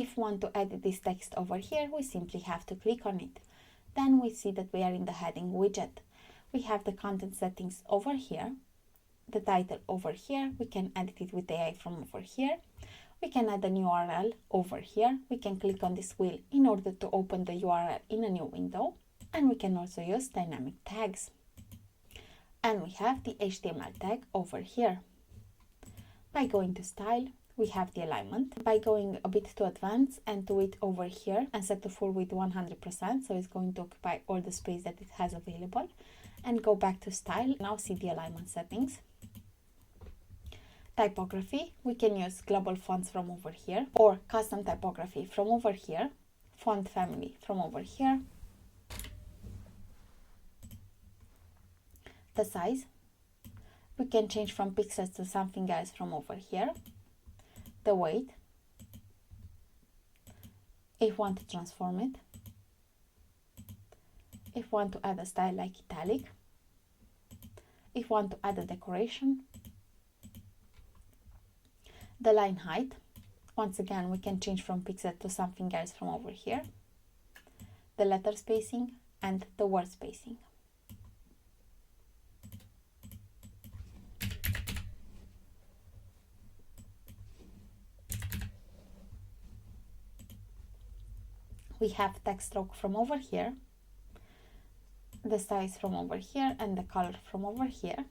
If we want to edit this text over here, we simply have to click on it. Then we see that we are in the heading widget. We have the content settings over here, the title over here. We can edit it with AI from over here. We can add a new URL over here. We can click on this wheel in order to open the URL in a new window. And we can also use dynamic tags. And we have the HTML tag over here. By going to style, we have the alignment. By going a bit to advanced and to it over here and set to full width 100%, so it's going to occupy all the space that it has available. And go back to style. Now see the alignment settings. Typography, we can use global fonts from over here or custom typography from over here. Font family from over here. The size, we can change from pixels to something else from over here. The weight, if we want to transform it, if we want to add a style like italic, if we want to add a decoration, the line height, once again we can change from pixel to something else from over here, the letter spacing and the word spacing. We have text stroke from over here, the size from over here and the color from over here.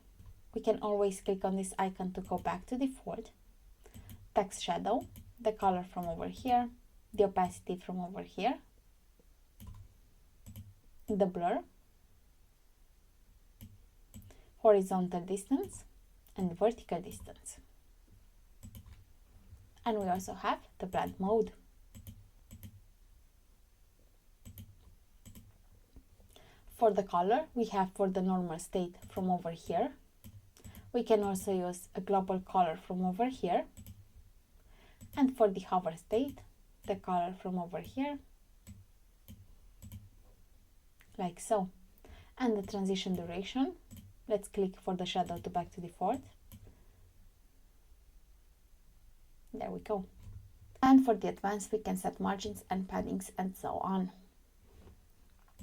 We can always click on this icon to go back to default. Text shadow, the color from over here, the opacity from over here, the blur, horizontal distance and vertical distance. And we also have the blend mode. For the color, we have for the normal state from over here. We can also use a global color from over here. And for the hover state, the color from over here, like so. And the transition duration, let's click for the shadow to back to default. There we go. And for the advanced, we can set margins and paddings and so on.